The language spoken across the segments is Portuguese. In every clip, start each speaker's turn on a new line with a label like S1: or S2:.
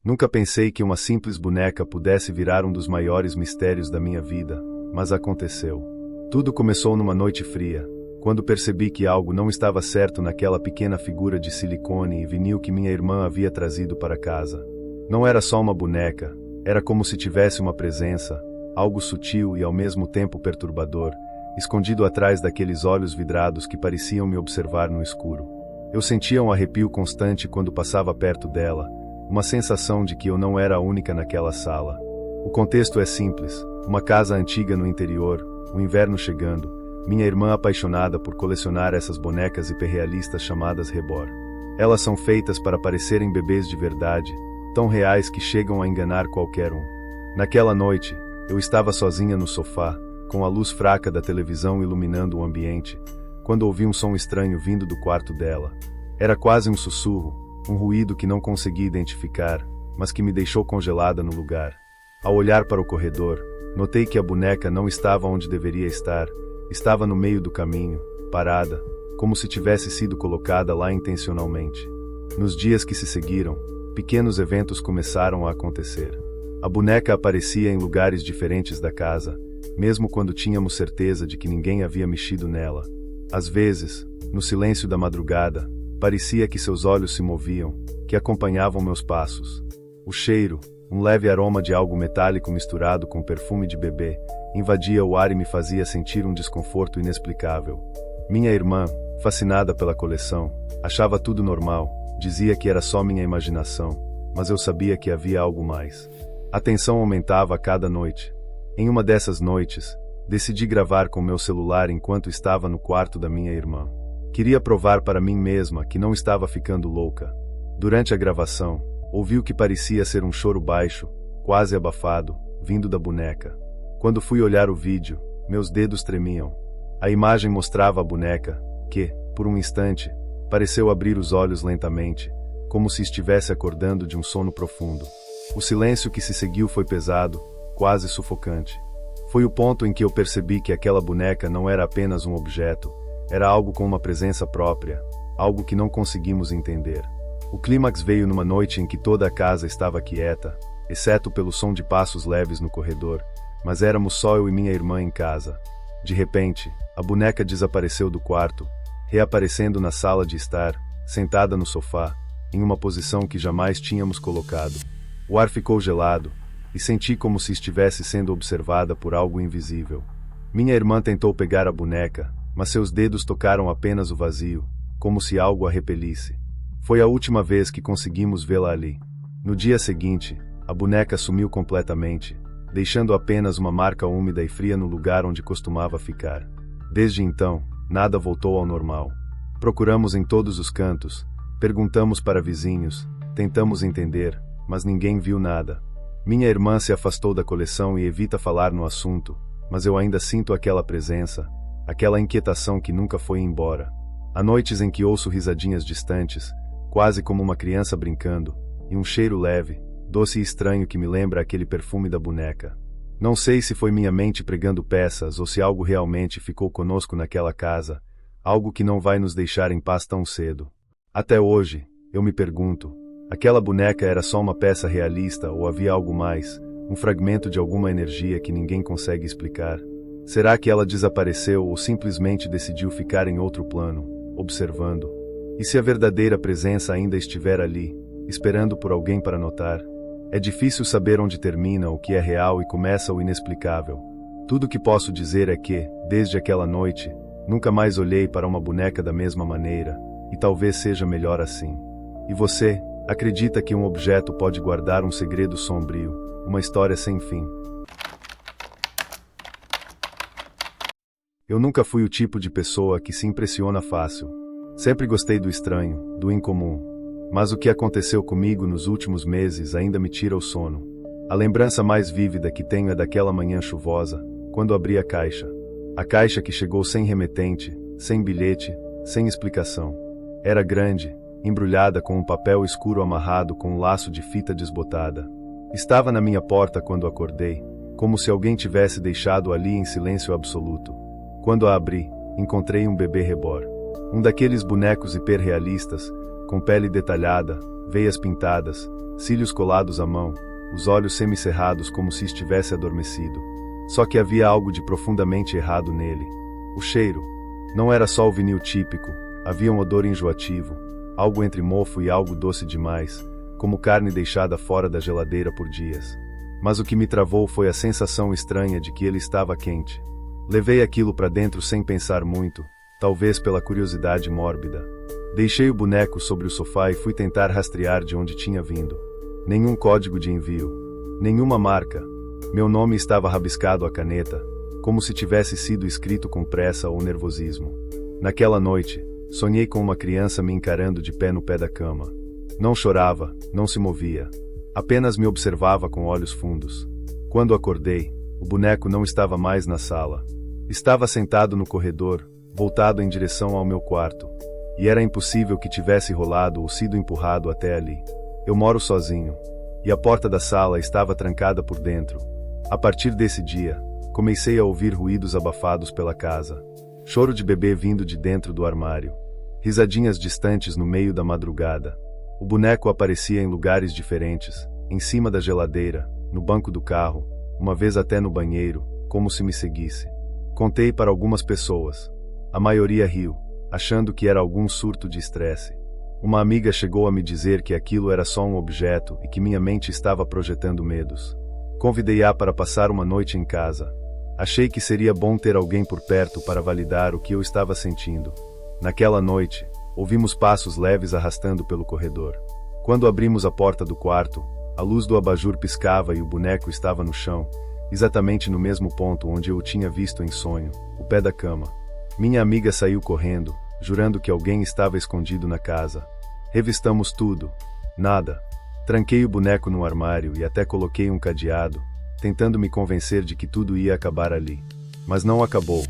S1: Nunca pensei que uma simples boneca pudesse virar um dos maiores mistérios da minha vida, mas aconteceu. Tudo começou numa noite fria, quando percebi que algo não estava certo naquela pequena figura de silicone e vinil que minha irmã havia trazido para casa. Não era só uma boneca, era como se tivesse uma presença, algo sutil e ao mesmo tempo perturbador, escondido atrás daqueles olhos vidrados que pareciam me observar no escuro. Eu sentia um arrepio constante quando passava perto dela, uma sensação de que eu não era a única naquela sala. O contexto é simples, uma casa antiga no interior, o inverno chegando, minha irmã apaixonada por colecionar essas bonecas hiperrealistas chamadas Reborn. Elas são feitas para parecerem bebês de verdade, tão reais que chegam a enganar qualquer um. Naquela noite, eu estava sozinha no sofá, com a luz fraca da televisão iluminando o ambiente, quando ouvi um som estranho vindo do quarto dela. Era quase um sussurro, um ruído que não consegui identificar, mas que me deixou congelada no lugar. Ao olhar para o corredor, notei que a boneca não estava onde deveria estar, estava no meio do caminho, parada, como se tivesse sido colocada lá intencionalmente. Nos dias que se seguiram, pequenos eventos começaram a acontecer. A boneca aparecia em lugares diferentes da casa, mesmo quando tínhamos certeza de que ninguém havia mexido nela. Às vezes, no silêncio da madrugada, parecia que seus olhos se moviam, que acompanhavam meus passos. O cheiro, um leve aroma de algo metálico misturado com perfume de bebê, invadia o ar e me fazia sentir um desconforto inexplicável. Minha irmã, fascinada pela coleção, achava tudo normal, dizia que era só minha imaginação, mas eu sabia que havia algo mais. A tensão aumentava a cada noite. Em uma dessas noites, decidi gravar com meu celular enquanto estava no quarto da minha irmã. Queria provar para mim mesma que não estava ficando louca. Durante a gravação, ouvi o que parecia ser um choro baixo, quase abafado, vindo da boneca. Quando fui olhar o vídeo, meus dedos tremiam. A imagem mostrava a boneca, que, por um instante, pareceu abrir os olhos lentamente, como se estivesse acordando de um sono profundo. O silêncio que se seguiu foi pesado, quase sufocante. Foi o ponto em que eu percebi que aquela boneca não era apenas um objeto, era algo com uma presença própria, algo que não conseguimos entender. O clímax veio numa noite em que toda a casa estava quieta, exceto pelo som de passos leves no corredor, mas éramos só eu e minha irmã em casa. De repente, a boneca desapareceu do quarto, reaparecendo na sala de estar, sentada no sofá, em uma posição que jamais tínhamos colocado. O ar ficou gelado, e senti como se estivesse sendo observada por algo invisível. Minha irmã tentou pegar a boneca, mas seus dedos tocaram apenas o vazio, como se algo a repelisse. Foi a última vez que conseguimos vê-la ali. No dia seguinte, a boneca sumiu completamente, deixando apenas uma marca úmida e fria no lugar onde costumava ficar. Desde então, nada voltou ao normal. Procuramos em todos os cantos, perguntamos para vizinhos, tentamos entender, mas ninguém viu nada. Minha irmã se afastou da coleção e evita falar no assunto, mas eu ainda sinto aquela presença, aquela inquietação que nunca foi embora. Há noites em que ouço risadinhas distantes, quase como uma criança brincando, e um cheiro leve, doce e estranho que me lembra aquele perfume da boneca. Não sei se foi minha mente pregando peças ou se algo realmente ficou conosco naquela casa, algo que não vai nos deixar em paz tão cedo. Até hoje, eu me pergunto, aquela boneca era só uma peça realista ou havia algo mais, um fragmento de alguma energia que ninguém consegue explicar? Será que ela desapareceu ou simplesmente decidiu ficar em outro plano, observando? E se a verdadeira presença ainda estiver ali, esperando por alguém para notar? É difícil saber onde termina o que é real e começa o inexplicável. Tudo o que posso dizer é que, desde aquela noite, nunca mais olhei para uma boneca da mesma maneira, e talvez seja melhor assim. E você, acredita que um objeto pode guardar um segredo sombrio, uma história sem fim? Eu nunca fui o tipo de pessoa que se impressiona fácil. Sempre gostei do estranho, do incomum. Mas o que aconteceu comigo nos últimos meses ainda me tira o sono. A lembrança mais vívida que tenho é daquela manhã chuvosa, quando abri a caixa. A caixa que chegou sem remetente, sem bilhete, sem explicação. Era grande, embrulhada com um papel escuro amarrado com um laço de fita desbotada. Estava na minha porta quando acordei, como se alguém tivesse deixado ali em silêncio absoluto. Quando a abri, encontrei um bebê reborn. Um daqueles bonecos hiperrealistas, com pele detalhada, veias pintadas, cílios colados à mão, os olhos semicerrados como se estivesse adormecido. Só que havia algo de profundamente errado nele. O cheiro. Não era só o vinil típico, havia um odor enjoativo, algo entre mofo e algo doce demais, como carne deixada fora da geladeira por dias. Mas o que me travou foi a sensação estranha de que ele estava quente. Levei aquilo para dentro sem pensar muito, talvez pela curiosidade mórbida. Deixei o boneco sobre o sofá e fui tentar rastrear de onde tinha vindo. Nenhum código de envio. Nenhuma marca. Meu nome estava rabiscado à caneta, como se tivesse sido escrito com pressa ou nervosismo. Naquela noite, sonhei com uma criança me encarando de pé no pé da cama. Não chorava, não se movia. Apenas me observava com olhos fundos. Quando acordei, o boneco não estava mais na sala. Estava sentado no corredor, voltado em direção ao meu quarto. E era impossível que tivesse rolado ou sido empurrado até ali. Eu moro sozinho. E a porta da sala estava trancada por dentro. A partir desse dia, comecei a ouvir ruídos abafados pela casa. Choro de bebê vindo de dentro do armário. Risadinhas distantes no meio da madrugada. O boneco aparecia em lugares diferentes, em cima da geladeira, no banco do carro, uma vez até no banheiro, como se me seguisse. Contei para algumas pessoas. A maioria riu, achando que era algum surto de estresse. Uma amiga chegou a me dizer que aquilo era só um objeto e que minha mente estava projetando medos. Convidei-a para passar uma noite em casa. Achei que seria bom ter alguém por perto para validar o que eu estava sentindo. Naquela noite, ouvimos passos leves arrastando pelo corredor. Quando abrimos a porta do quarto, a luz do abajur piscava e o boneco estava no chão, exatamente no mesmo ponto onde eu o tinha visto em sonho, o pé da cama. Minha amiga saiu correndo, jurando que alguém estava escondido na casa. Revistamos tudo. Nada. Tranquei o boneco no armário e até coloquei um cadeado, tentando me convencer de que tudo ia acabar ali. Mas não acabou.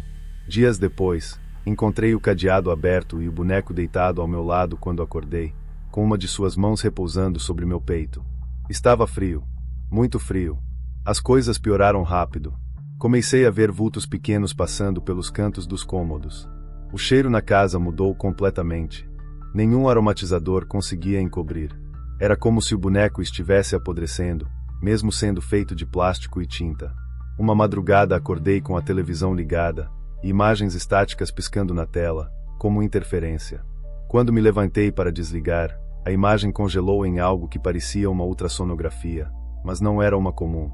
S1: Dias depois, encontrei o cadeado aberto e o boneco deitado ao meu lado quando acordei, com uma de suas mãos repousando sobre meu peito. Estava frio. Muito frio. As coisas pioraram rápido. Comecei a ver vultos pequenos passando pelos cantos dos cômodos. O cheiro na casa mudou completamente. Nenhum aromatizador conseguia encobrir. Era como se o boneco estivesse apodrecendo, mesmo sendo feito de plástico e tinta. Uma madrugada acordei com a televisão ligada, e imagens estáticas piscando na tela, como interferência. Quando me levantei para desligar, a imagem congelou em algo que parecia uma ultrassonografia, mas não era uma comum.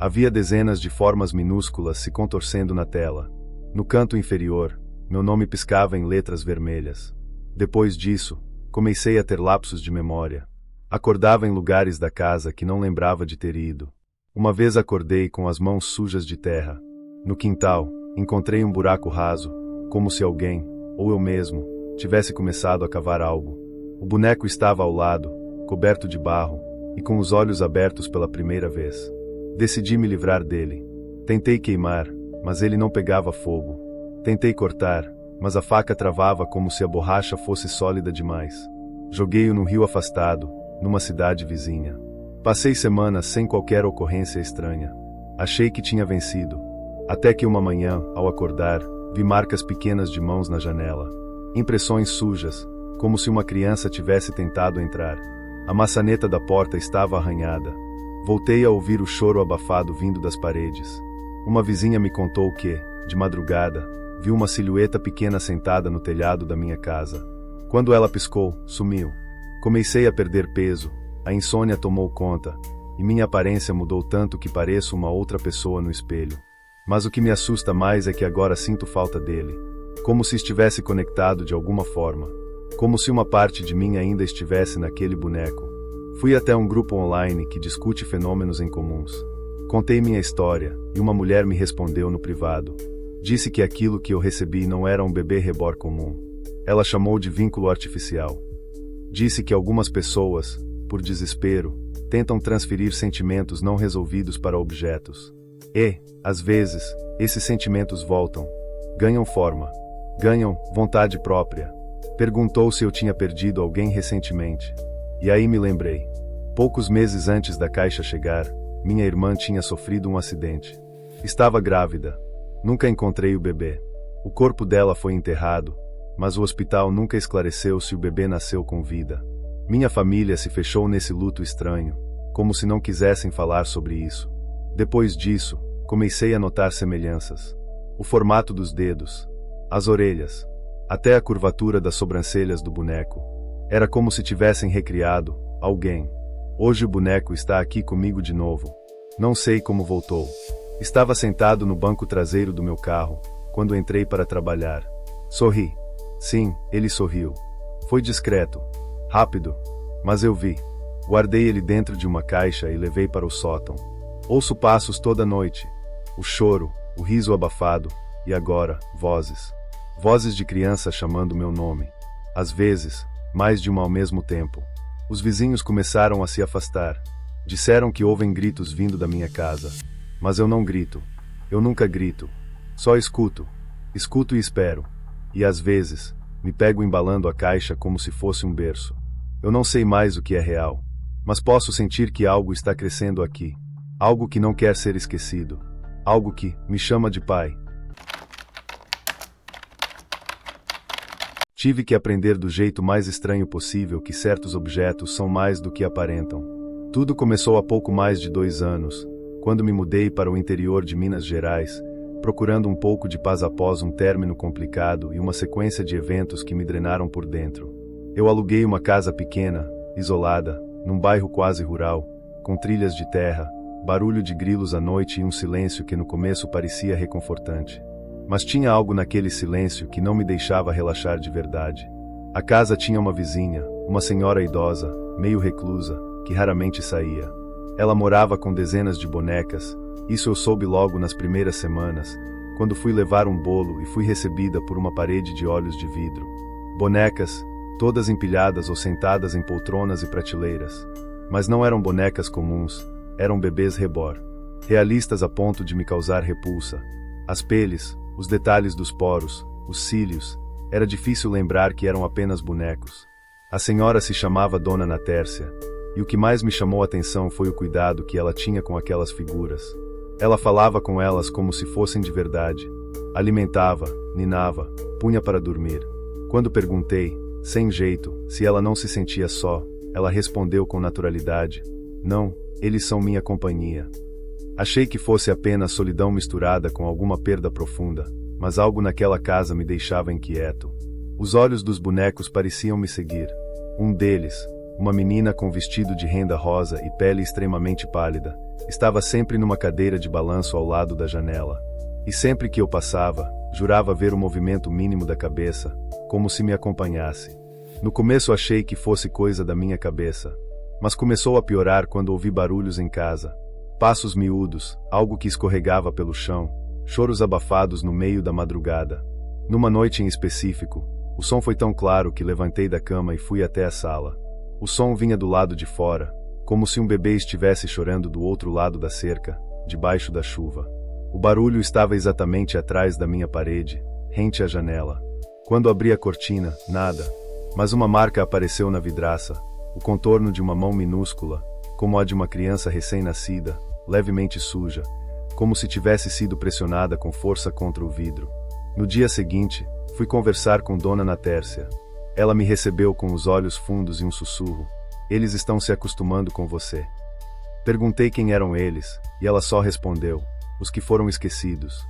S1: Havia dezenas de formas minúsculas se contorcendo na tela. No canto inferior, meu nome piscava em letras vermelhas. Depois disso, comecei a ter lapsos de memória. Acordava em lugares da casa que não lembrava de ter ido. Uma vez acordei com as mãos sujas de terra. No quintal, encontrei um buraco raso, como se alguém, ou eu mesmo, tivesse começado a cavar algo. O boneco estava ao lado, coberto de barro, e com os olhos abertos pela primeira vez. Decidi me livrar dele. Tentei queimar, mas ele não pegava fogo. Tentei cortar, mas a faca travava como se a borracha fosse sólida demais. Joguei-o no rio afastado, numa cidade vizinha. Passei semanas sem qualquer ocorrência estranha. Achei que tinha vencido. Até que uma manhã, ao acordar, vi marcas pequenas de mãos na janela. Impressões sujas, como se uma criança tivesse tentado entrar. A maçaneta da porta estava arranhada. Voltei a ouvir o choro abafado vindo das paredes. Uma vizinha me contou que, de madrugada, viu uma silhueta pequena sentada no telhado da minha casa. Quando ela piscou, sumiu. Comecei a perder peso, a insônia tomou conta, e minha aparência mudou tanto que pareço uma outra pessoa no espelho. Mas o que me assusta mais é que agora sinto falta dele. Como se estivesse conectado de alguma forma. Como se uma parte de mim ainda estivesse naquele boneco. Fui até um grupo online que discute fenômenos incomuns. Contei minha história, e uma mulher me respondeu no privado. Disse que aquilo que eu recebi não era um bebê reborn comum. Ela chamou de vínculo artificial. Disse que algumas pessoas, por desespero, tentam transferir sentimentos não resolvidos para objetos. E, às vezes, esses sentimentos voltam, ganham forma, ganham vontade própria. Perguntou se eu tinha perdido alguém recentemente. E aí me lembrei. Poucos meses antes da caixa chegar, minha irmã tinha sofrido um acidente. Estava grávida. Nunca encontrei o bebê. O corpo dela foi enterrado, mas o hospital nunca esclareceu se o bebê nasceu com vida. Minha família se fechou nesse luto estranho, como se não quisessem falar sobre isso. Depois disso, comecei a notar semelhanças. O formato dos dedos, as orelhas, até a curvatura das sobrancelhas do boneco. Era como se tivessem recriado alguém. Hoje o boneco está aqui comigo de novo. Não sei como voltou. Estava sentado no banco traseiro do meu carro, quando entrei para trabalhar. Sorri. Sim, ele sorriu. Foi discreto, rápido, mas eu vi. Guardei ele dentro de uma caixa e levei para o sótão. Ouço passos toda noite. O choro, o riso abafado, e agora, vozes. Vozes de criança chamando meu nome. Às vezes, mais de uma ao mesmo tempo. Os vizinhos começaram a se afastar. Disseram que ouvem gritos vindo da minha casa. Mas eu não grito. Eu nunca grito. Só escuto. Escuto e espero. E às vezes, me pego embalando a caixa como se fosse um berço. Eu não sei mais o que é real. Mas posso sentir que algo está crescendo aqui. Algo que não quer ser esquecido. Algo que me chama de pai. Tive que aprender do jeito mais estranho possível que certos objetos são mais do que aparentam. Tudo começou há pouco mais de 2 anos, quando me mudei para o interior de Minas Gerais, procurando um pouco de paz após um término complicado e uma sequência de eventos que me drenaram por dentro. Eu aluguei uma casa pequena, isolada, num bairro quase rural, com trilhas de terra, barulho de grilos à noite e um silêncio que no começo parecia reconfortante. Mas tinha algo naquele silêncio que não me deixava relaxar de verdade. A casa tinha uma vizinha, uma senhora idosa, meio reclusa, que raramente saía. Ela morava com dezenas de bonecas. Isso eu soube logo nas primeiras semanas, quando fui levar um bolo e fui recebida por uma parede de olhos de vidro. Bonecas, todas empilhadas ou sentadas em poltronas e prateleiras. Mas não eram bonecas comuns, eram bebês reborn. Realistas a ponto de me causar repulsa. As peles, os detalhes dos poros, os cílios, era difícil lembrar que eram apenas bonecos. A senhora se chamava Dona Natércia, e o que mais me chamou a atenção foi o cuidado que ela tinha com aquelas figuras. Ela falava com elas como se fossem de verdade. Alimentava, ninava, punha para dormir. Quando perguntei, sem jeito, se ela não se sentia só, ela respondeu com naturalidade: "Não, eles são minha companhia." Achei que fosse apenas solidão misturada com alguma perda profunda, mas algo naquela casa me deixava inquieto. Os olhos dos bonecos pareciam me seguir. Um deles, uma menina com vestido de renda rosa e pele extremamente pálida, estava sempre numa cadeira de balanço ao lado da janela. E sempre que eu passava, jurava ver o movimento mínimo da cabeça, como se me acompanhasse. No começo achei que fosse coisa da minha cabeça, mas começou a piorar quando ouvi barulhos em casa. Passos miúdos, algo que escorregava pelo chão, choros abafados no meio da madrugada. Numa noite em específico, o som foi tão claro que levantei da cama e fui até a sala. O som vinha do lado de fora, como se um bebê estivesse chorando do outro lado da cerca, debaixo da chuva. O barulho estava exatamente atrás da minha parede, rente à janela. Quando abri a cortina, nada, mas uma marca apareceu na vidraça, o contorno de uma mão minúscula, como a de uma criança recém-nascida, levemente suja, como se tivesse sido pressionada com força contra o vidro. No dia seguinte, fui conversar com Dona Natércia. Ela me recebeu com os olhos fundos e um sussurro: "Eles estão se acostumando com você." Perguntei quem eram eles, e ela só respondeu: "Os que foram esquecidos."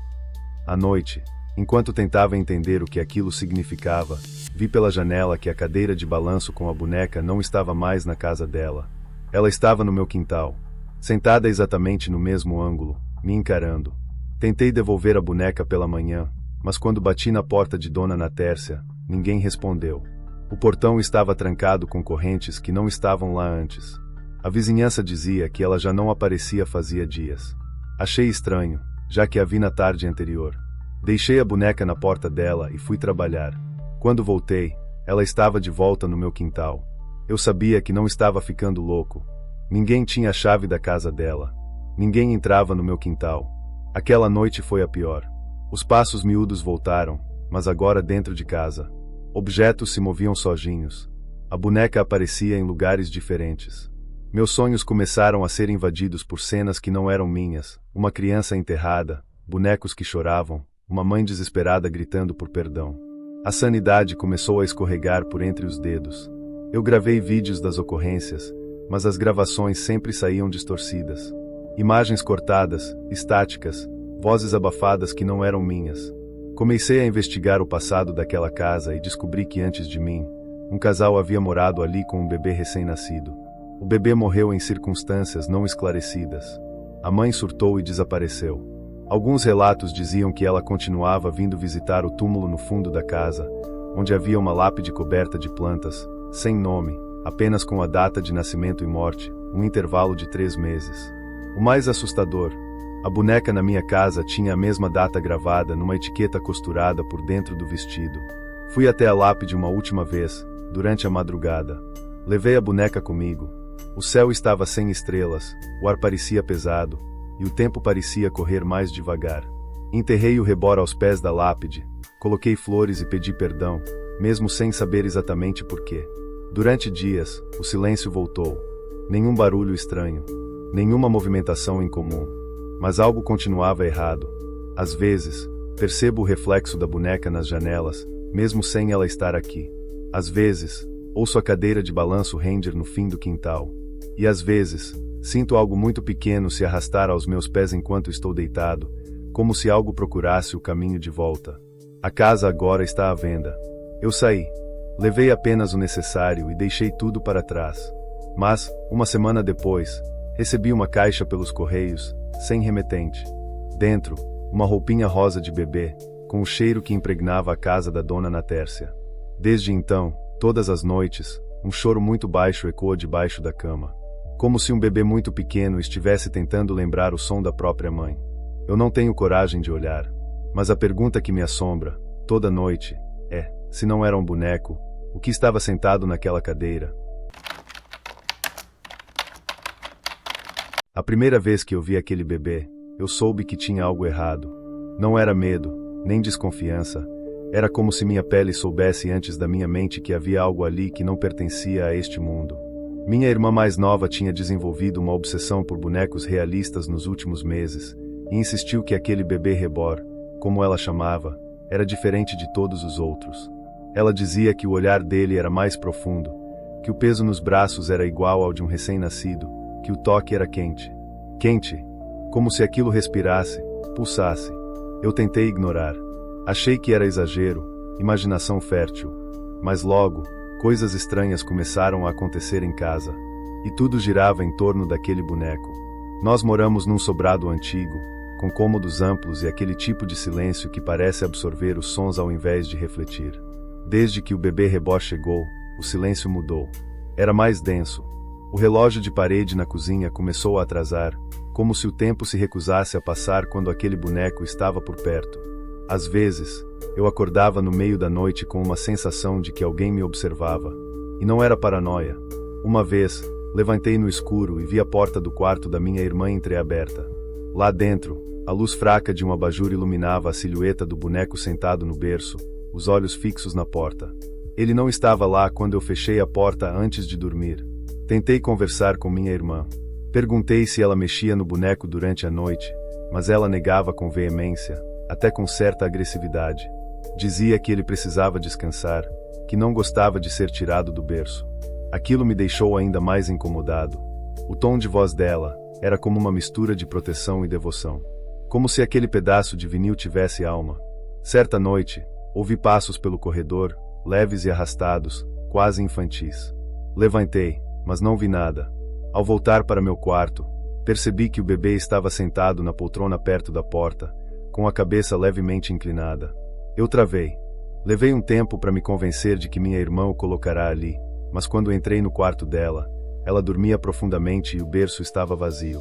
S1: À noite, enquanto tentava entender o que aquilo significava, vi pela janela que a cadeira de balanço com a boneca não estava mais na casa dela. Ela estava no meu quintal, sentada exatamente no mesmo ângulo, me encarando. Tentei devolver a boneca pela manhã, mas quando bati na porta de Dona Natércia, ninguém respondeu. O portão estava trancado com correntes que não estavam lá antes. A vizinhança dizia que ela já não aparecia fazia dias. Achei estranho, já que a vi na tarde anterior. Deixei a boneca na porta dela e fui trabalhar. Quando voltei, ela estava de volta no meu quintal. Eu sabia que não estava ficando louco. Ninguém tinha a chave da casa dela. Ninguém entrava no meu quintal. Aquela noite foi a pior. Os passos miúdos voltaram, mas agora dentro de casa. Objetos se moviam sozinhos. A boneca aparecia em lugares diferentes. Meus sonhos começaram a ser invadidos por cenas que não eram minhas. Uma criança enterrada, bonecos que choravam, uma mãe desesperada gritando por perdão. A sanidade começou a escorregar por entre os dedos. Eu gravei vídeos das ocorrências, mas as gravações sempre saíam distorcidas. Imagens cortadas, estáticas, vozes abafadas que não eram minhas. Comecei a investigar o passado daquela casa e descobri que antes de mim, um casal havia morado ali com um bebê recém-nascido. O bebê morreu em circunstâncias não esclarecidas. A mãe surtou e desapareceu. Alguns relatos diziam que ela continuava vindo visitar o túmulo no fundo da casa, onde havia uma lápide coberta de plantas, sem nome, apenas com a data de nascimento e morte, um intervalo de 3 meses. O mais assustador, a boneca na minha casa tinha a mesma data gravada numa etiqueta costurada por dentro do vestido. Fui até a lápide uma última vez, durante a madrugada. Levei a boneca comigo. O céu estava sem estrelas, o ar parecia pesado, e o tempo parecia correr mais devagar. Enterrei o rebor aos pés da lápide, coloquei flores e pedi perdão, mesmo sem saber exatamente porquê. Durante dias, o silêncio voltou. Nenhum barulho estranho, nenhuma movimentação incomum. Mas algo continuava errado. Às vezes, percebo o reflexo da boneca nas janelas, mesmo sem ela estar aqui. Às vezes, ouço a cadeira de balanço render no fim do quintal. E às vezes, sinto algo muito pequeno se arrastar aos meus pés enquanto estou deitado, como se algo procurasse o caminho de volta. A casa agora está à venda. Eu saí. Levei apenas o necessário e deixei tudo para trás. Mas, uma semana depois, recebi uma caixa pelos correios, sem remetente. Dentro, uma roupinha rosa de bebê, com o cheiro que impregnava a casa da dona Natércia. Desde então, todas as noites, um choro muito baixo ecoa debaixo da cama. Como se um bebê muito pequeno estivesse tentando lembrar o som da própria mãe. Eu não tenho coragem de olhar. Mas a pergunta que me assombra, toda noite, é, se não era um boneco, o que estava sentado naquela cadeira? A primeira vez que eu vi aquele bebê, eu soube que tinha algo errado. Não era medo, nem desconfiança. Era como se minha pele soubesse antes da minha mente que havia algo ali que não pertencia a este mundo. Minha irmã mais nova tinha desenvolvido uma obsessão por bonecos realistas nos últimos meses, e insistiu que aquele bebê reborn, como ela chamava, era diferente de todos os outros. Ela dizia que o olhar dele era mais profundo, que o peso nos braços era igual ao de um recém-nascido, que o toque era quente. Quente, como se aquilo respirasse, pulsasse. Eu tentei ignorar. Achei que era exagero, imaginação fértil. Mas logo, coisas estranhas começaram a acontecer em casa. E tudo girava em torno daquele boneco. Nós moramos num sobrado antigo, com cômodos amplos e aquele tipo de silêncio que parece absorver os sons ao invés de refletir. Desde que o bebê reborn chegou, o silêncio mudou. Era mais denso. O relógio de parede na cozinha começou a atrasar, como se o tempo se recusasse a passar quando aquele boneco estava por perto. Às vezes, eu acordava no meio da noite com uma sensação de que alguém me observava. E não era paranoia. Uma vez, levantei no escuro e vi a porta do quarto da minha irmã entreaberta. Lá dentro, a luz fraca de um abajur iluminava a silhueta do boneco sentado no berço, os olhos fixos na porta. Ele não estava lá quando eu fechei a porta antes de dormir. Tentei conversar com minha irmã. Perguntei se ela mexia no boneco durante a noite, mas ela negava com veemência, até com certa agressividade. Dizia que ele precisava descansar, que não gostava de ser tirado do berço. Aquilo me deixou ainda mais incomodado. O tom de voz dela era como uma mistura de proteção e devoção. Como se aquele pedaço de vinil tivesse alma. Certa noite, ouvi passos pelo corredor, leves e arrastados, quase infantis. Levantei, mas não vi nada. Ao voltar para meu quarto, percebi que o bebê estava sentado na poltrona perto da porta, com a cabeça levemente inclinada. Eu travei. Levei um tempo para me convencer de que minha irmã o colocará ali, mas quando entrei no quarto dela, ela dormia profundamente e o berço estava vazio.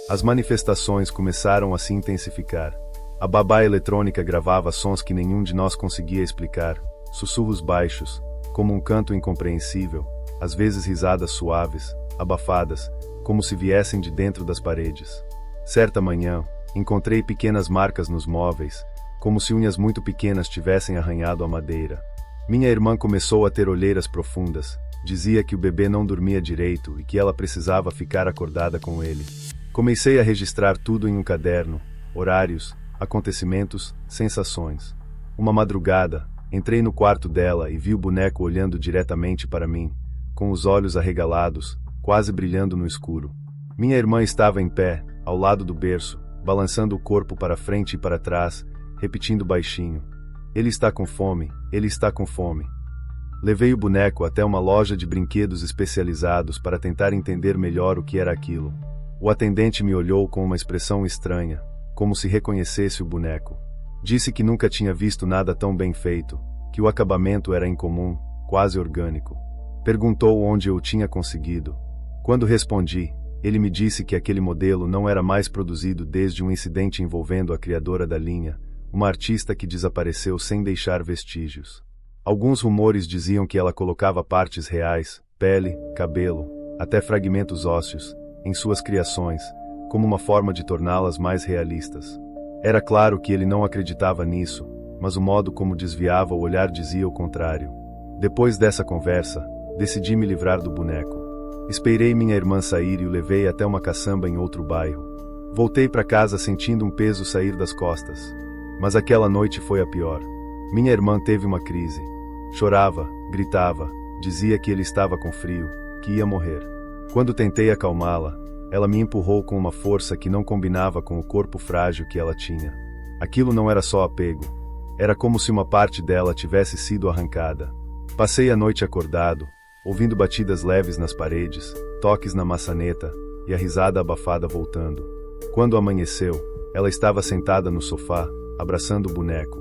S1: As manifestações começaram a se intensificar. A babá eletrônica gravava sons que nenhum de nós conseguia explicar, sussurros baixos, como um canto incompreensível, às vezes risadas suaves, abafadas, como se viessem de dentro das paredes. Certa manhã, encontrei pequenas marcas nos móveis, como se unhas muito pequenas tivessem arranhado a madeira. Minha irmã começou a ter olheiras profundas, dizia que o bebê não dormia direito e que ela precisava ficar acordada com ele. Comecei a registrar tudo em um caderno, horários, acontecimentos, sensações. Uma madrugada, entrei no quarto dela e vi o boneco olhando diretamente para mim, com os olhos arregalados, quase brilhando no escuro. Minha irmã estava em pé, ao lado do berço, balançando o corpo para frente e para trás, repetindo baixinho: "Ele está com fome, ele está com fome." Levei o boneco até uma loja de brinquedos especializados para tentar entender melhor o que era aquilo. O atendente me olhou com uma expressão estranha, como se reconhecesse o boneco. Disse que nunca tinha visto nada tão bem feito, que o acabamento era incomum, quase orgânico. Perguntou onde eu o tinha conseguido. Quando respondi, ele me disse que aquele modelo não era mais produzido desde um incidente envolvendo a criadora da linha, uma artista que desapareceu sem deixar vestígios. Alguns rumores diziam que ela colocava partes reais, pele, cabelo, até fragmentos ósseos, em suas criações, como uma forma de torná-las mais realistas. Era claro que ele não acreditava nisso, mas o modo como desviava o olhar dizia o contrário. Depois dessa conversa, decidi me livrar do boneco. Esperei minha irmã sair e o levei até uma caçamba em outro bairro. Voltei para casa sentindo um peso sair das costas. Mas aquela noite foi a pior. Minha irmã teve uma crise. Chorava, gritava, dizia que ele estava com frio, que ia morrer. Quando tentei acalmá-la, ela me empurrou com uma força que não combinava com o corpo frágil que ela tinha. Aquilo não era só apego. Era como se uma parte dela tivesse sido arrancada. Passei a noite acordado, ouvindo batidas leves nas paredes, toques na maçaneta e a risada abafada voltando. Quando amanheceu, ela estava sentada no sofá, abraçando o boneco.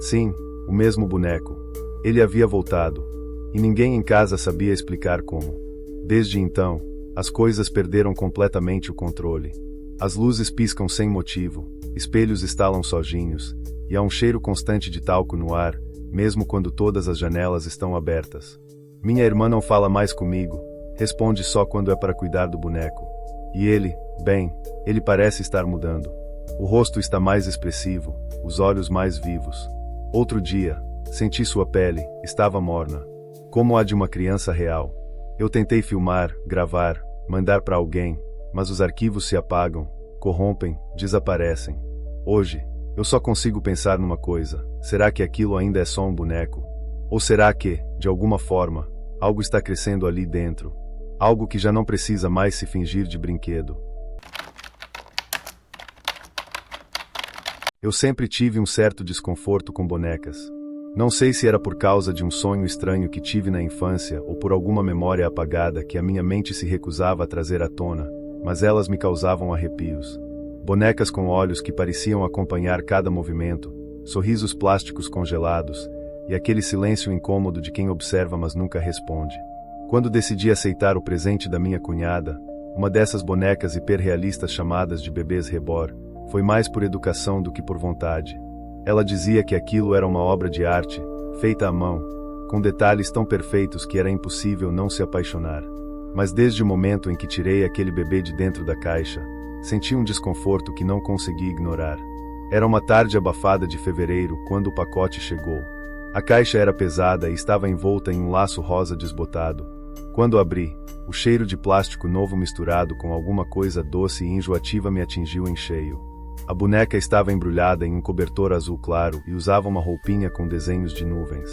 S1: Sim, o mesmo boneco. Ele havia voltado, e ninguém em casa sabia explicar como. Desde então, as coisas perderam completamente o controle. As luzes piscam sem motivo, espelhos estalam sozinhos, e há um cheiro constante de talco no ar, mesmo quando todas as janelas estão abertas. Minha irmã não fala mais comigo, responde só quando é para cuidar do boneco. E ele, bem, ele parece estar mudando. O rosto está mais expressivo, os olhos mais vivos. Outro dia, senti sua pele, estava morna, como a de uma criança real. Eu tentei filmar, gravar, mandar para alguém, mas os arquivos se apagam, corrompem, desaparecem. Hoje, eu só consigo pensar numa coisa: será que aquilo ainda é só um boneco? Ou será que, de alguma forma, algo está crescendo ali dentro? Algo que já não precisa mais se fingir de brinquedo. Eu sempre tive um certo desconforto com bonecas. Não sei se era por causa de um sonho estranho que tive na infância ou por alguma memória apagada que a minha mente se recusava a trazer à tona, mas elas me causavam arrepios. Bonecas com olhos que pareciam acompanhar cada movimento, sorrisos plásticos congelados, e aquele silêncio incômodo de quem observa mas nunca responde. Quando decidi aceitar o presente da minha cunhada, uma dessas bonecas hiperrealistas chamadas de bebês reborn, foi mais por educação do que por vontade. Ela dizia que aquilo era uma obra de arte, feita à mão, com detalhes tão perfeitos que era impossível não se apaixonar. Mas desde o momento em que tirei aquele bebê de dentro da caixa, senti um desconforto que não consegui ignorar. Era uma tarde abafada de fevereiro quando o pacote chegou. A caixa era pesada e estava envolta em um laço rosa desbotado. Quando abri, o cheiro de plástico novo misturado com alguma coisa doce e enjoativa me atingiu em cheio. A boneca estava embrulhada em um cobertor azul claro e usava uma roupinha com desenhos de nuvens.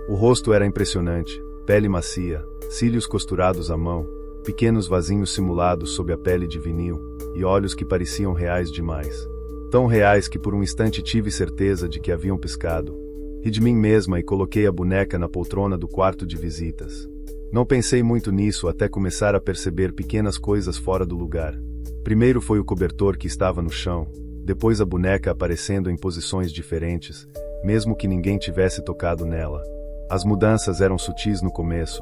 S1: O rosto era impressionante, pele macia, cílios costurados à mão, pequenos vasinhos simulados sob a pele de vinil, e olhos que pareciam reais demais. Tão reais que por um instante tive certeza de que haviam piscado. Ri de mim mesma e coloquei a boneca na poltrona do quarto de visitas. Não pensei muito nisso até começar a perceber pequenas coisas fora do lugar. Primeiro foi o cobertor que estava no chão, depois a boneca aparecendo em posições diferentes, mesmo que ninguém tivesse tocado nela. As mudanças eram sutis no começo.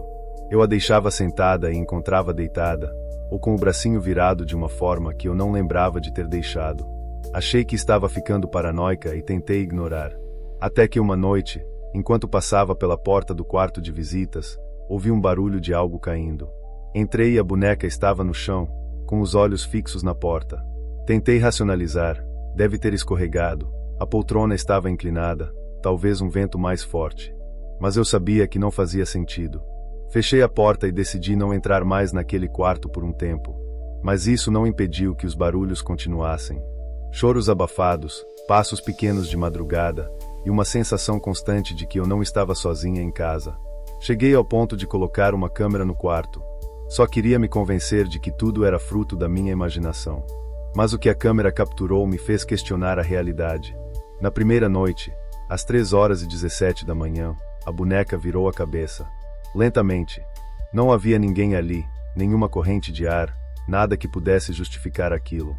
S1: Eu a deixava sentada e encontrava deitada, ou com o bracinho virado de uma forma que eu não lembrava de ter deixado. Achei que estava ficando paranoica e tentei ignorar. Até que uma noite, enquanto passava pela porta do quarto de visitas, ouvi um barulho de algo caindo. Entrei e a boneca estava no chão, com os olhos fixos na porta. Tentei racionalizar. Deve ter escorregado. A poltrona estava inclinada, talvez um vento mais forte. Mas eu sabia que não fazia sentido. Fechei a porta e decidi não entrar mais naquele quarto por um tempo. Mas isso não impediu que os barulhos continuassem. Choros abafados, passos pequenos de madrugada, e uma sensação constante de que eu não estava sozinha em casa. Cheguei ao ponto de colocar uma câmera no quarto. Só queria me convencer de que tudo era fruto da minha imaginação. Mas o que a câmera capturou me fez questionar a realidade. Na primeira noite, às 3h17 da manhã, a boneca virou a cabeça. Lentamente. Não havia ninguém ali, nenhuma corrente de ar, nada que pudesse justificar aquilo.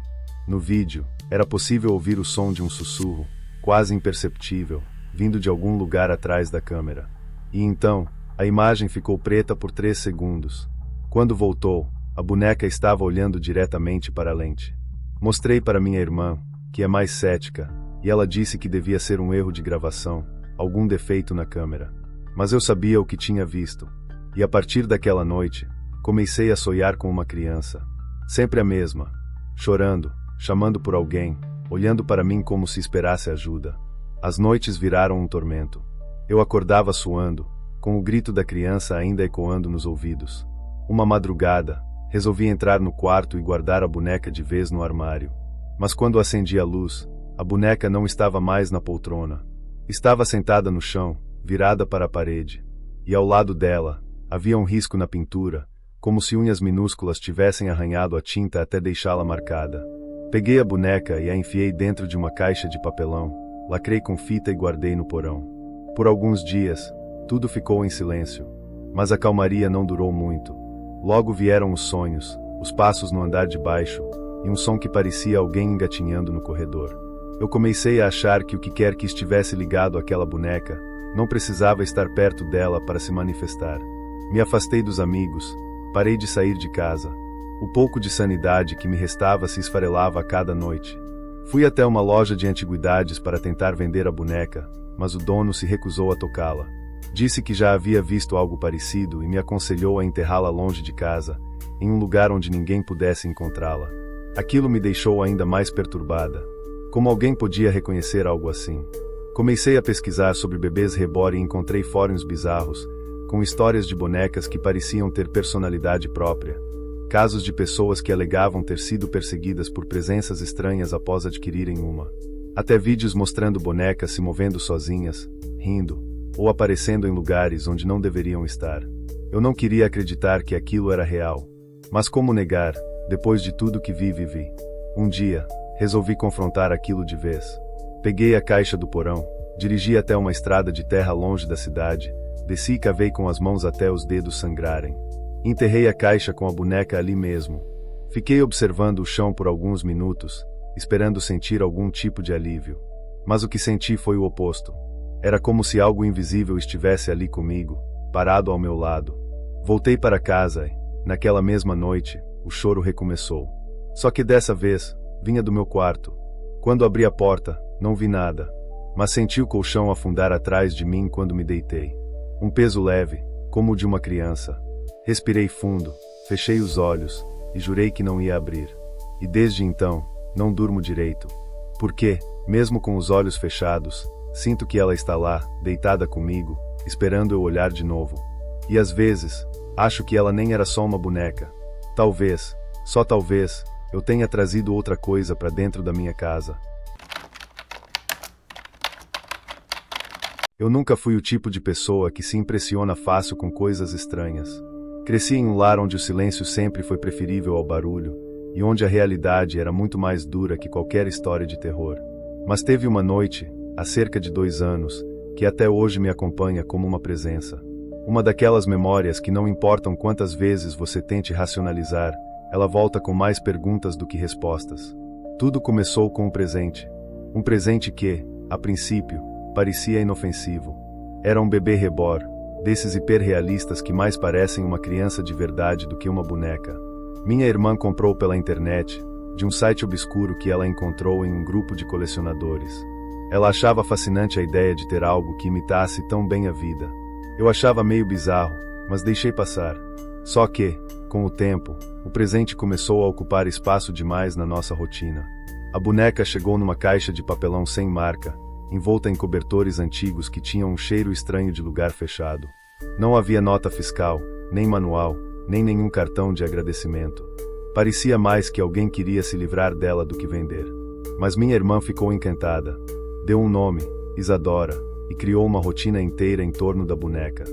S1: No vídeo, era possível ouvir o som de um sussurro, quase imperceptível, vindo de algum lugar atrás da câmera. E então, a imagem ficou preta por 3 segundos. Quando voltou, a boneca estava olhando diretamente para a lente. Mostrei para minha irmã, que é mais cética, e ela disse que devia ser um erro de gravação, algum defeito na câmera. Mas eu sabia o que tinha visto. E a partir daquela noite, comecei a sonhar com uma criança. Sempre a mesma. Chorando, chamando por alguém, olhando para mim como se esperasse ajuda. As noites viraram um tormento. Eu acordava suando, com o grito da criança ainda ecoando nos ouvidos. Uma madrugada, resolvi entrar no quarto e guardar a boneca de vez no armário. Mas quando acendi a luz, a boneca não estava mais na poltrona. Estava sentada no chão, virada para a parede. E ao lado dela, havia um risco na pintura, como se unhas minúsculas tivessem arranhado a tinta até deixá-la marcada. Peguei a boneca e a enfiei dentro de uma caixa de papelão, lacrei com fita e guardei no porão. Por alguns dias, tudo ficou em silêncio. Mas a calmaria não durou muito. Logo vieram os sonhos, os passos no andar de baixo, e um som que parecia alguém engatinhando no corredor. Eu comecei a achar que o que quer que estivesse ligado àquela boneca, não precisava estar perto dela para se manifestar. Me afastei dos amigos, parei de sair de casa. O pouco de sanidade que me restava se esfarelava a cada noite. Fui até uma loja de antiguidades para tentar vender a boneca, mas o dono se recusou a tocá-la. Disse que já havia visto algo parecido e me aconselhou a enterrá-la longe de casa, em um lugar onde ninguém pudesse encontrá-la. Aquilo me deixou ainda mais perturbada. Como alguém podia reconhecer algo assim? Comecei a pesquisar sobre bebês reborn e encontrei fóruns bizarros, com histórias de bonecas que pareciam ter personalidade própria. Casos de pessoas que alegavam ter sido perseguidas por presenças estranhas após adquirirem uma. Até vídeos mostrando bonecas se movendo sozinhas, rindo, ou aparecendo em lugares onde não deveriam estar. Eu não queria acreditar que aquilo era real. Mas como negar, depois de tudo que vi e vivi? Um dia, resolvi confrontar aquilo de vez. Peguei a caixa do porão, dirigi até uma estrada de terra longe da cidade, desci e cavei com as mãos até os dedos sangrarem. Enterrei a caixa com a boneca ali mesmo. Fiquei observando o chão por alguns minutos, esperando sentir algum tipo de alívio. Mas o que senti foi o oposto. Era como se algo invisível estivesse ali comigo, parado ao meu lado. Voltei para casa e, naquela mesma noite, o choro recomeçou. Só que dessa vez, vinha do meu quarto. Quando abri a porta, não vi nada, mas senti o colchão afundar atrás de mim quando me deitei. Um peso leve, como o de uma criança. Respirei fundo, fechei os olhos, e jurei que não ia abrir. E desde então, não durmo direito. Porque, mesmo com os olhos fechados, sinto que ela está lá, deitada comigo, esperando eu olhar de novo. E às vezes, acho que ela nem era só uma boneca. Talvez, só talvez, eu tenha trazido outra coisa para dentro da minha casa. Eu nunca fui o tipo de pessoa que se impressiona fácil com coisas estranhas. Cresci em um lar onde o silêncio sempre foi preferível ao barulho, e onde a realidade era muito mais dura que qualquer história de terror. Mas teve uma noite, há cerca de 2 anos, que até hoje me acompanha como uma presença. Uma daquelas memórias que não importam quantas vezes você tente racionalizar, ela volta com mais perguntas do que respostas. Tudo começou com um presente. Um presente que, a princípio, parecia inofensivo. Era um bebê reborn, desses hiperrealistas que mais parecem uma criança de verdade do que uma boneca. Minha irmã comprou pela internet, de um site obscuro que ela encontrou em um grupo de colecionadores. Ela achava fascinante a ideia de ter algo que imitasse tão bem a vida. Eu achava meio bizarro, mas deixei passar. Só que, com o tempo, o presente começou a ocupar espaço demais na nossa rotina. A boneca chegou numa caixa de papelão sem marca, envolta em cobertores antigos que tinham um cheiro estranho de lugar fechado. Não havia nota fiscal, nem manual, nem nenhum cartão de agradecimento. Parecia mais que alguém queria se livrar dela do que vender. Mas minha irmã ficou encantada. Deu um nome, Isadora, e criou uma rotina inteira em torno da boneca.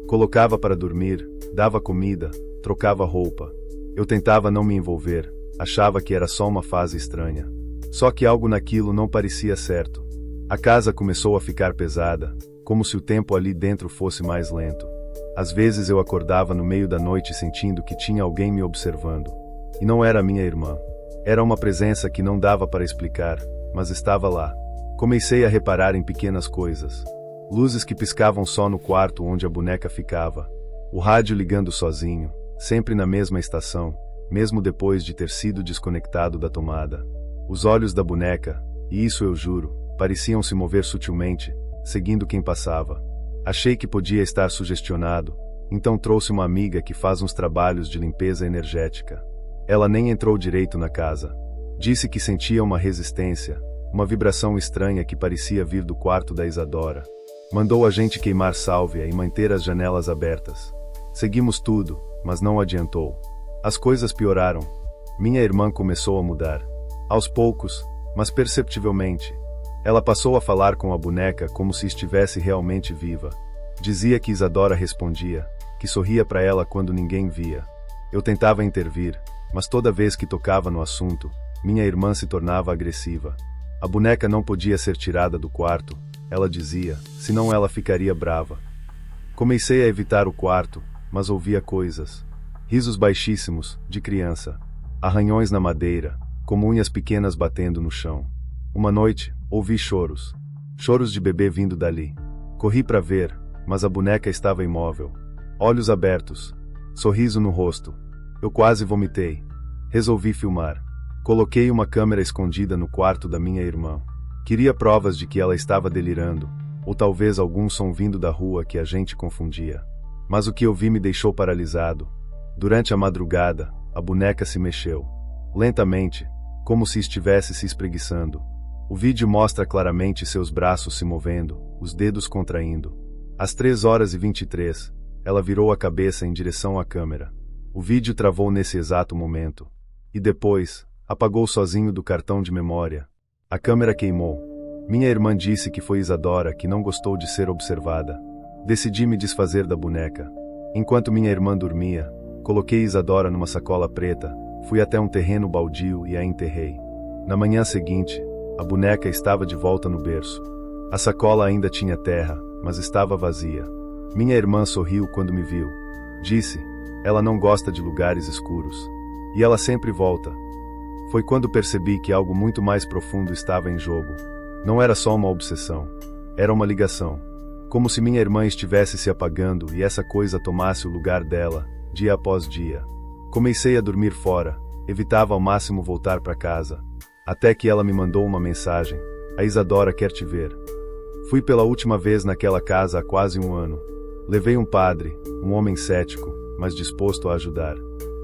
S1: Colocava para dormir, dava comida, trocava roupa. Eu tentava não me envolver, achava que era só uma fase estranha. Só que algo naquilo não parecia certo. A casa começou a ficar pesada, como se o tempo ali dentro fosse mais lento. Às vezes eu acordava no meio da noite sentindo que tinha alguém me observando. E não era minha irmã. Era uma presença que não dava para explicar, mas estava lá. Comecei a reparar em pequenas coisas. Luzes que piscavam só no quarto onde a boneca ficava. O rádio ligando sozinho, sempre na mesma estação, mesmo depois de ter sido desconectado da tomada. Os olhos da boneca, e isso eu juro, pareciam se mover sutilmente, seguindo quem passava. Achei que podia estar sugestionado, então trouxe uma amiga que faz uns trabalhos de limpeza energética. Ela nem entrou direito na casa. Disse que sentia uma resistência, uma vibração estranha que parecia vir do quarto da Isadora. Mandou a gente queimar sálvia e manter as janelas abertas. Seguimos tudo, mas não adiantou. As coisas pioraram. Minha irmã começou a mudar. Aos poucos, mas perceptivelmente. Ela passou a falar com a boneca como se estivesse realmente viva. Dizia que Isadora respondia, que sorria para ela quando ninguém via. Eu tentava intervir, mas toda vez que tocava no assunto, minha irmã se tornava agressiva. A boneca não podia ser tirada do quarto, ela dizia, senão ela ficaria brava. Comecei a evitar o quarto, mas ouvia coisas. Risos baixíssimos, de criança. Arranhões na madeira, como unhas pequenas batendo no chão. Uma noite, ouvi choros. Choros de bebê vindo dali. Corri para ver, mas a boneca estava imóvel. Olhos abertos. Sorriso no rosto. Eu quase vomitei. Resolvi filmar. Coloquei uma câmera escondida no quarto da minha irmã. Queria provas de que ela estava delirando, ou talvez algum som vindo da rua que a gente confundia. Mas o que eu vi me deixou paralisado. Durante a madrugada, a boneca se mexeu. Lentamente, como se estivesse se espreguiçando. O vídeo mostra claramente seus braços se movendo, os dedos contraindo. Às 3h23, ela virou a cabeça em direção à câmera. O vídeo travou nesse exato momento. E depois, apagou sozinho do cartão de memória. A câmera queimou. Minha irmã disse que foi Isadora que não gostou de ser observada. Decidi me desfazer da boneca. Enquanto minha irmã dormia, coloquei Isadora numa sacola preta, fui até um terreno baldio e a enterrei. Na manhã seguinte, a boneca estava de volta no berço. A sacola ainda tinha terra, mas estava vazia. Minha irmã sorriu quando me viu. Disse, ela não gosta de lugares escuros. E ela sempre volta. Foi quando percebi que algo muito mais profundo estava em jogo. Não era só uma obsessão. Era uma ligação. Como se minha irmã estivesse se apagando e essa coisa tomasse o lugar dela, dia após dia. Comecei a dormir fora, evitava ao máximo voltar para casa. Até que ela me mandou uma mensagem. A Isadora quer te ver. Fui pela última vez naquela casa há quase um ano. Levei um padre, um homem cético, mas disposto a ajudar.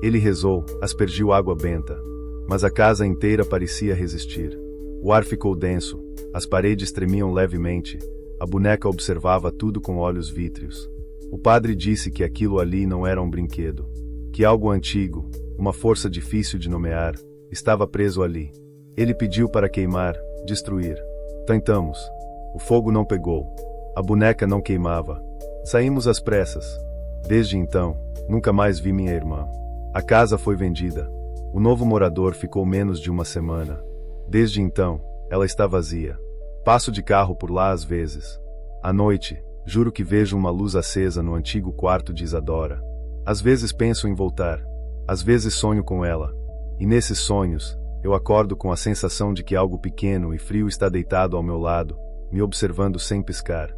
S1: Ele rezou, aspergiu água benta. Mas a casa inteira parecia resistir. O ar ficou denso, as paredes tremiam levemente, a boneca observava tudo com olhos vítreos. O padre disse que aquilo ali não era um brinquedo, que algo antigo, uma força difícil de nomear, estava preso ali. Ele pediu para queimar, destruir. Tentamos. O fogo não pegou. A boneca não queimava. Saímos às pressas. Desde então, nunca mais vi minha irmã. A casa foi vendida. O novo morador ficou menos de uma semana. Desde então, ela está vazia. Passo de carro por lá às vezes. À noite, juro que vejo uma luz acesa no antigo quarto de Isadora. Às vezes penso em voltar. Às vezes sonho com ela. E nesses sonhos, eu acordo com a sensação de que algo pequeno e frio está deitado ao meu lado, me observando sem piscar.